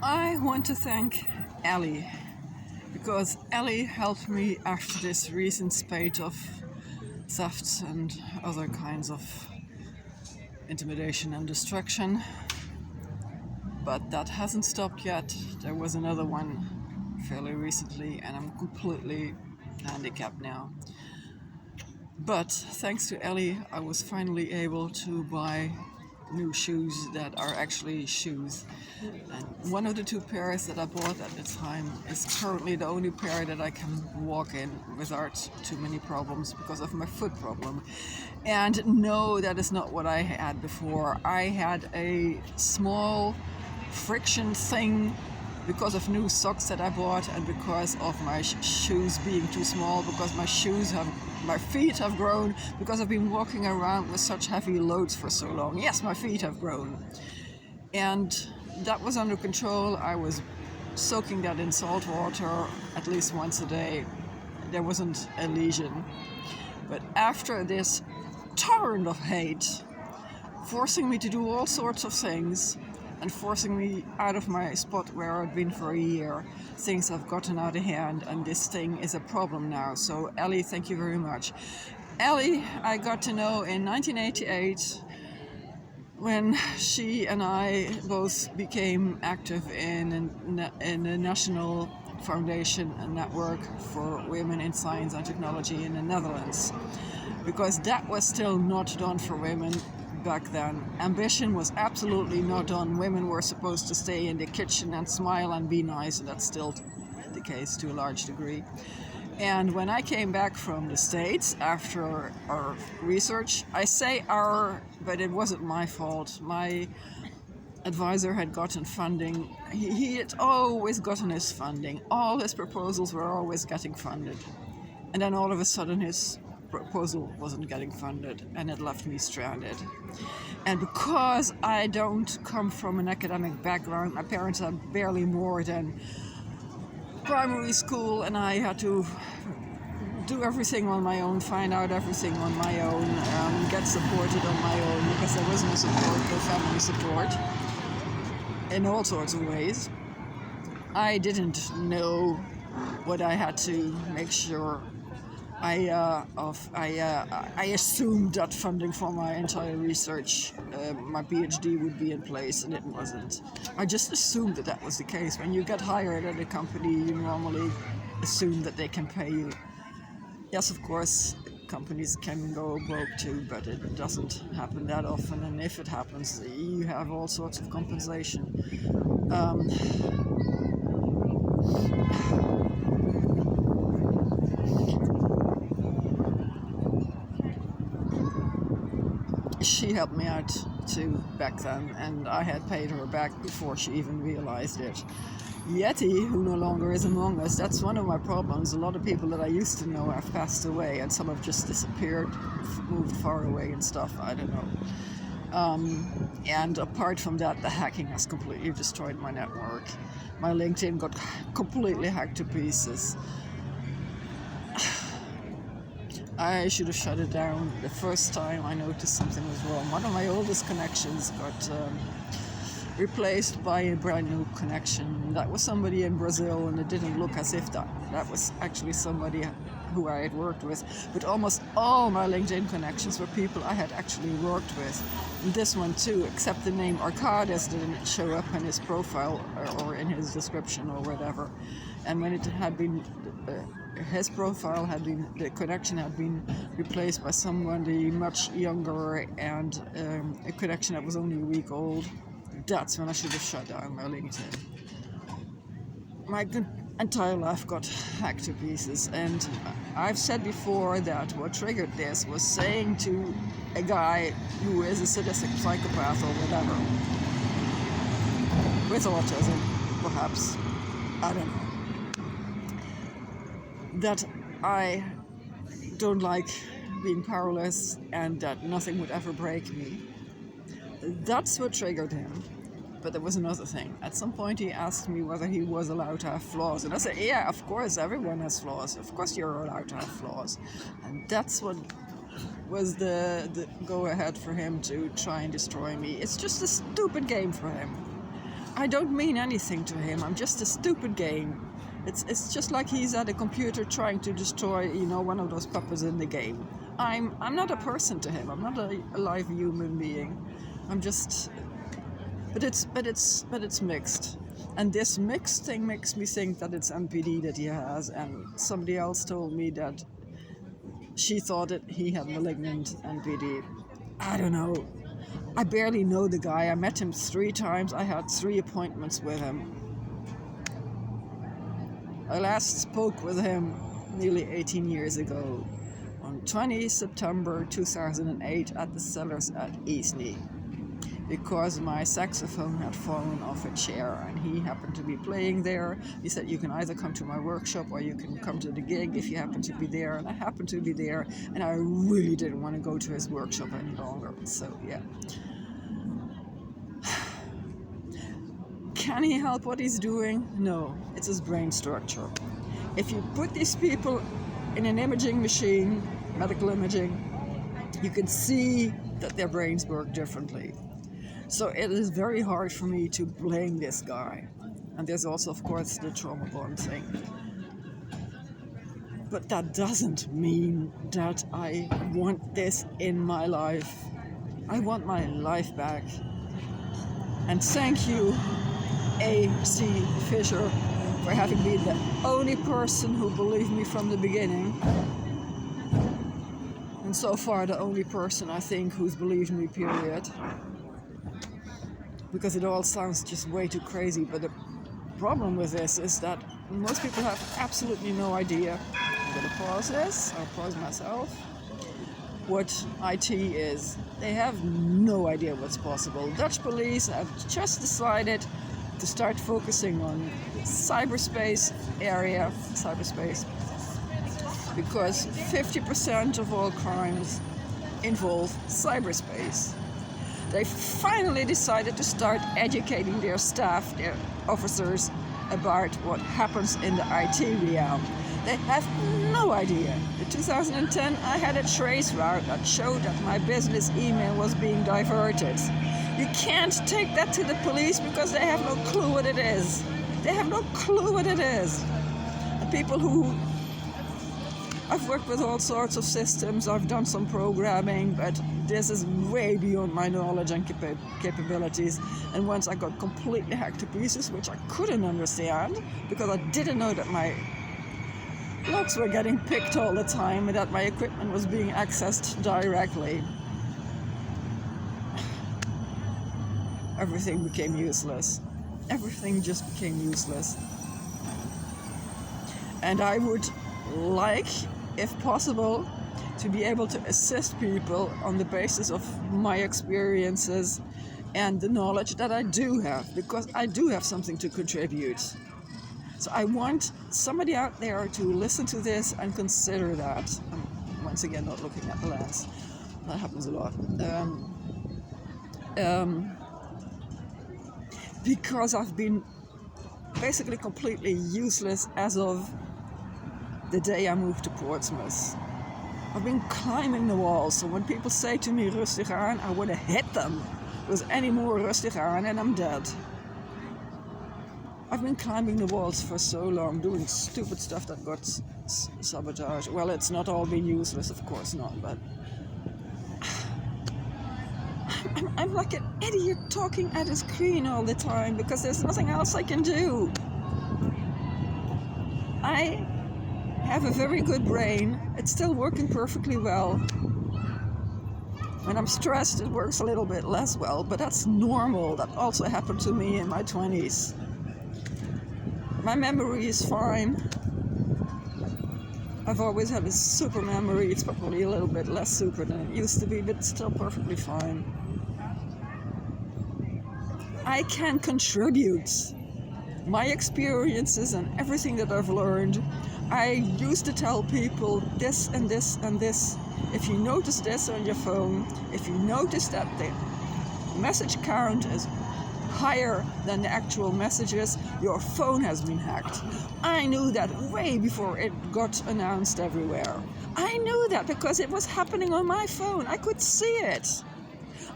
I want to thank Ellie because Ellie helped me after this recent spate of thefts and other kinds of intimidation and destruction. But that hasn't stopped yet. There was another one fairly recently, and I'm completely handicapped now. But thanks to Ellie, I was finally able to buy new shoes that are actually shoes. And one of the two pairs that I bought at the time is currently the only pair that I can walk in without too many problems because of my foot problem. And no, that is not what I had before. I had a small friction thing because of new socks that I bought and because of my shoes being too small, because my feet have grown, because I've been walking around with such heavy loads for so long. Yes, my feet have grown. And that was under control. I was soaking that in salt water at least once a day. There wasn't a lesion. But after this torrent of hate, forcing me to do all sorts of things, and forcing me out of my spot where I'd been for a year, things have gotten out of hand, and this thing is a problem now. So Ellie, thank you very much. Ellie, I got to know in 1988 when she and I both became active in a national foundation and network for women in science and technology in the Netherlands, because that was still not done for women back then. Ambition was absolutely not done. Women were supposed to stay in the kitchen and smile and be nice, and that's still the case to a large degree. And when I came back from the States after our research, I say our, but it wasn't my fault. My advisor had gotten funding. He had always gotten his funding. All his proposals were always getting funded. And then all of a sudden his proposal wasn't getting funded, and it left me stranded. And because I don't come from an academic background, my parents had barely more than primary school, and I had to do everything on my own, find out everything on my own, get supported on my own, because there was no support, no family support, in all sorts of ways. I didn't know what I had to make sure. I assumed that funding for my entire research, my PhD, would be in place, and it wasn't. I just assumed that that was the case. When you get hired at a company, you normally assume that they can pay you. Yes, of course, companies can go broke too, but it doesn't happen that often, and if it happens, you have all sorts of compensation. She helped me out too back then, and I had paid her back before she even realized it. Yeti, who no longer is among us, that's one of my problems. A lot of people that I used to know have passed away, and some have just disappeared, moved far away and stuff, I don't know. And apart from that, the hacking has completely destroyed my network. My LinkedIn got completely hacked to pieces. I should have shut it down the first time I noticed something was wrong. One of my oldest connections got replaced by a brand new connection. That was somebody in Brazil, and it didn't look as if that was actually somebody who I had worked with. But almost all my LinkedIn connections were people I had actually worked with. And this one too, except the name Arcades didn't show up in his profile or in his description or whatever. And when it had been, his profile had been, the connection had been replaced by somebody much younger, and a connection that was only a week old. That's when I should have shut down my LinkedIn. My entire life got hacked to pieces, and I've said before that what triggered this was saying to a guy who is a sadistic psychopath or whatever, with autism, perhaps, I don't know, that I don't like being powerless and that nothing would ever break me. That's what triggered him. But there was another thing. At some point he asked me whether he was allowed to have flaws. And I said, yeah, of course, everyone has flaws. Of course you're allowed to have flaws. And that's what was the go-ahead for him to try and destroy me. It's just a stupid game for him. I don't mean anything to him. I'm just a stupid game. It's just like he's at a computer trying to destroy, one of those puppets in the game. I'm not a person to him. I'm not a live human being. I'm just, but it's mixed. And this mixed thing makes me think that it's NPD that he has. And somebody else told me that she thought that he had malignant NPD. I don't know. I barely know the guy. I met him 3 times. I had 3 appointments with him. I last spoke with him nearly 18 years ago on 20 September 2008 at the Cellars at Eastney, because my saxophone had fallen off a chair and he happened to be playing there. He said, you can either come to my workshop or you can come to the gig if you happen to be there. And I happened to be there, and I really didn't want to go to his workshop any longer. So yeah. Can he help what he's doing? No, it's his brain structure. If you put these people in an imaging machine, medical imaging, you can see that their brains work differently. So it is very hard for me to blame this guy. And there's also, of course, the trauma bond thing. But that doesn't mean that I want this in my life. I want my life back. And thank you, A.C. Fisher, for having been the only person who believed me from the beginning. And so far the only person, I think, who's believed me, period. Because it all sounds just way too crazy. But the problem with this is that most people have absolutely no idea. I'm going to pause this. I'll pause myself. What IT is. They have no idea what's possible. Dutch police have just decided to start focusing on the cyberspace area, because 50% of all crimes involve cyberspace. They finally decided to start educating their staff, their officers, about what happens in the IT realm. They have no idea. In 2010, I had a trace route that showed that my business email was being diverted. You can't take that to the police because they have no clue what it is. They have no clue what it is. And people who... I've worked with all sorts of systems, I've done some programming, but this is way beyond my knowledge and capabilities. And once I got completely hacked to pieces, which I couldn't understand, because I didn't know that my logs were getting picked all the time and that my equipment was being accessed directly. Everything became useless. Everything just became useless. And I would like, if possible, to be able to assist people on the basis of my experiences and the knowledge that I do have, because I do have something to contribute. So I want somebody out there to listen to this and consider that. I'm once again not looking at the lens. That happens a lot. Because I've been basically completely useless as of the day I moved to Portsmouth. I've been climbing the walls, so when people say to me rustig aan, I want to hit them. Because any more rustig aan and I'm dead. I've been climbing the walls for so long, doing stupid stuff that got sabotaged. Well, it's not all been useless, of course not, but I'm like an idiot talking at a screen all the time because there's nothing else I can do. I have a very good brain. It's still working perfectly well. When I'm stressed, it works a little bit less well, but that's normal. That also happened to me in my 20s. My memory is fine. I've always had a super memory. It's probably a little bit less super than it used to be, but it's still perfectly fine. I can contribute my experiences and everything that I've learned. I used to tell people this and this and this. If you notice this on your phone, if you notice that the message count is higher than the actual messages, your phone has been hacked. I knew that way before it got announced everywhere. I knew that because it was happening on my phone. I could see it.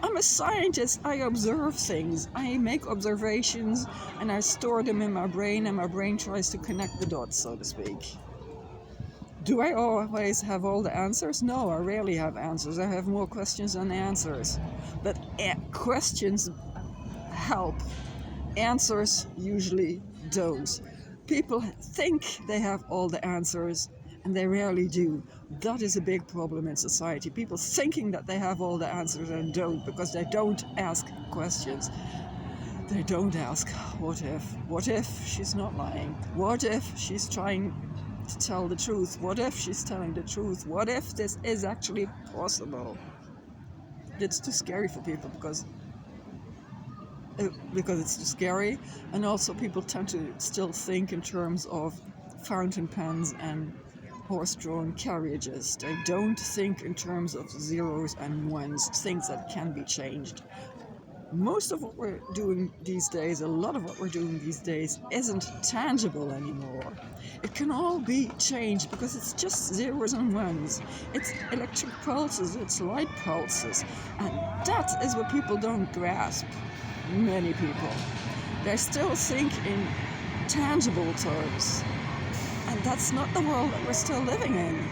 I'm a scientist. I observe things. I make observations and I store them in my brain, and my brain tries to connect the dots, so to speak. Do I always have all the answers? No, I rarely have answers. I have more questions than answers. But questions help. Answers usually don't. People think they have all the answers, and they rarely do. That is a big problem in society. People thinking that they have all the answers and don't, because they don't ask questions. They don't ask, what if? What if she's not lying? What if she's trying to tell the truth? What if she's telling the truth? What if this is actually possible? It's too scary for people because it's too scary, and also people tend to still think in terms of fountain pens and horse-drawn carriages. They don't think in terms of zeros and ones, things that can be changed. Most of what we're doing these days, a lot of what we're doing these days, isn't tangible anymore. It can all be changed because it's just zeros and ones. It's electric pulses, it's light pulses, and that is what people don't grasp. Many people. They still think in tangible terms. And that's not the world that we're still living in.